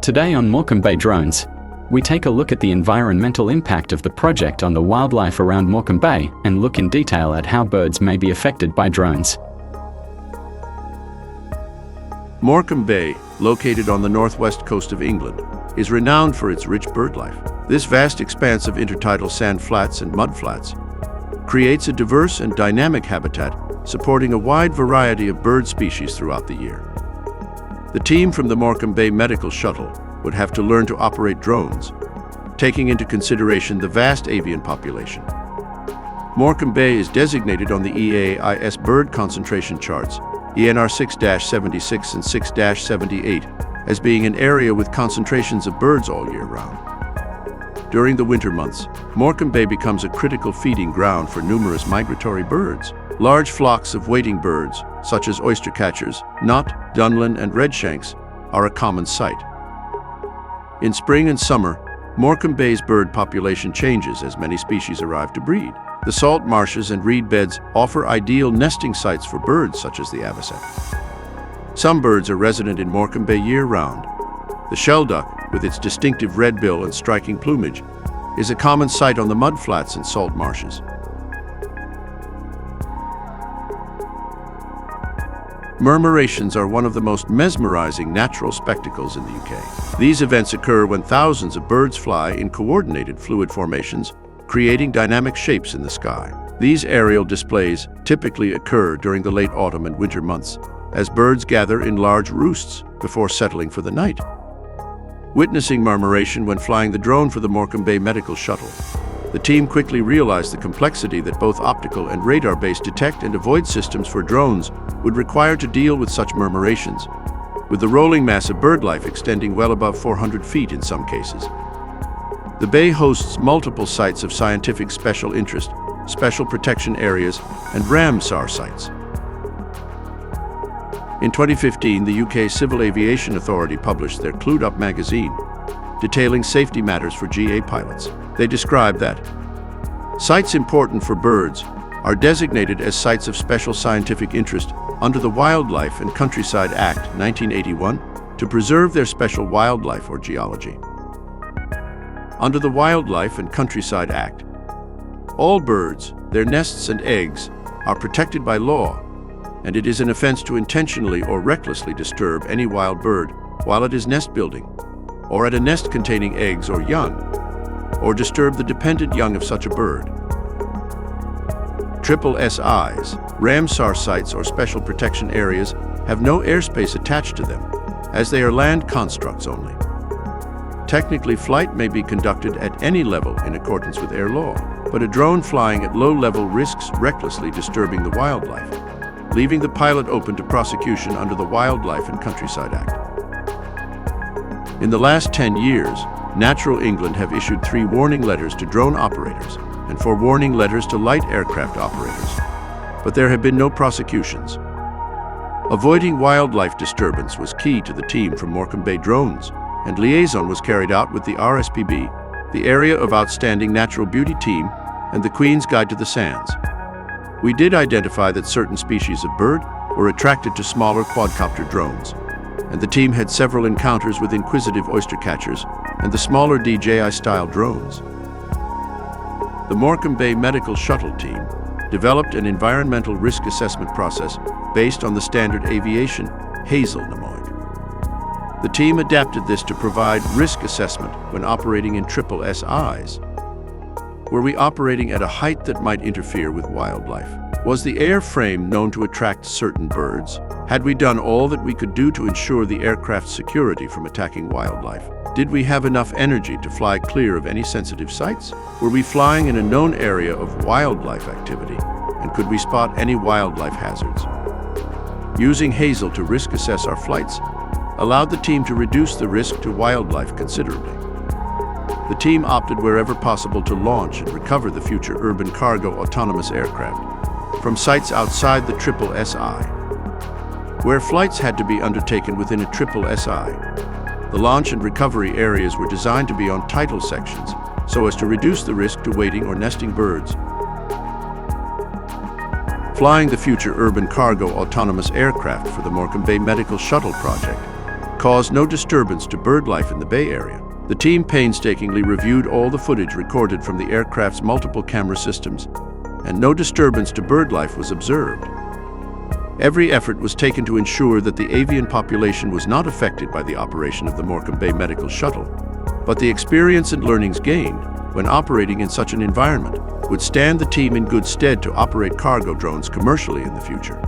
Today on Morecambe Bay Drones, we take a look at the environmental impact of the project on the wildlife around Morecambe Bay and look in detail at how birds may be affected by drones. Morecambe Bay, located on the northwest coast of England, is renowned for its rich bird life. This vast expanse of intertidal sand flats and mud flats creates a diverse and dynamic habitat supporting a wide variety of bird species throughout the year. The team from the Morecambe Bay Medical Shuttle would have to learn to operate drones, taking into consideration the vast avian population. Morecambe Bay is designated on the EAIS bird concentration charts, ENR 6-76 and 6-78, as being an area with concentrations of birds all year round. During the winter months, Morecambe Bay becomes a critical feeding ground for numerous migratory birds. Large flocks of wading birds, such as oystercatchers, knot, dunlin, and redshanks, are a common sight. In spring and summer, Morecambe Bay's bird population changes as many species arrive to breed. The salt marshes and reed beds offer ideal nesting sites for birds such as the avocet. Some birds are resident in Morecambe Bay year-round. The shelduck, with its distinctive red bill and striking plumage, is a common sight on the mudflats and salt marshes. Murmurations are one of the most mesmerizing natural spectacles in the UK. These events occur when thousands of birds fly in coordinated fluid formations, creating dynamic shapes in the sky. These aerial displays typically occur during the late autumn and winter months, as birds gather in large roosts before settling for the night. Witnessing murmuration when flying the drone for the Morecambe Bay Medical Shuttle, the team quickly realized the complexity that both optical and radar-based detect and avoid systems for drones would require to deal with such murmurations, with the rolling mass of Birdlife extending well above 400 feet in some cases. The bay hosts multiple sites of scientific special interest, special protection areas, and Ramsar sites. In 2015, the UK Civil Aviation Authority published their Clued Up magazine, detailing safety matters for GA pilots. They describe that sites important for birds are designated as sites of special scientific interest under the Wildlife and Countryside Act 1981 to preserve their special wildlife or geology. Under the Wildlife and Countryside Act, all birds, their nests and eggs, are protected by law, and it is an offense to intentionally or recklessly disturb any wild bird while it is nest building, or at a nest containing eggs or young, or disturb the dependent young of such a bird. SSIs, Ramsar sites or special protection areas, have no airspace attached to them, as they are land constructs only. Technically, flight may be conducted at any level in accordance with air law, but a drone flying at low level risks recklessly disturbing the wildlife, leaving the pilot open to prosecution under the Wildlife and Countryside Act. In the last 10 years, Natural England have issued 3 warning letters to drone operators and 4 warning letters to light aircraft operators, but there have been no prosecutions. Avoiding wildlife disturbance was key to the team from Morecambe Bay Drones, and liaison was carried out with the RSPB, the Area of Outstanding Natural Beauty team, and the Queen's Guide to the Sands. We did identify that certain species of bird were attracted to smaller quadcopter drones, and the team had several encounters with inquisitive oystercatchers and the smaller DJI-style drones. The Morecambe Bay Medical Shuttle team developed an environmental risk assessment process based on the standard aviation Hazel mnemonic. The team adapted this to provide risk assessment when operating in SSIs. Were we operating at a height that might interfere with wildlife? Was the airframe known to attract certain birds? Had we done all that we could do to ensure the aircraft's security from attacking wildlife? Did we have enough energy to fly clear of any sensitive sites? Were we flying in a known area of wildlife activity? And could we spot any wildlife hazards? Using Hazel to risk assess our flights allowed the team to reduce the risk to wildlife considerably. The team opted wherever possible to launch and recover the future urban cargo autonomous aircraft from sites outside the SSI. Where flights had to be undertaken within a SSI, the launch and recovery areas were designed to be on tidal sections so as to reduce the risk to wading or nesting birds. Flying the future urban cargo autonomous aircraft for the Morecambe Bay Medical Shuttle project caused no disturbance to bird life in the Bay Area. The team painstakingly reviewed all the footage recorded from the aircraft's multiple camera systems, and no disturbance to bird life was observed. Every effort was taken to ensure that the avian population was not affected by the operation of the Morecambe Bay Medical Shuttle, but the experience and learnings gained when operating in such an environment would stand the team in good stead to operate cargo drones commercially in the future.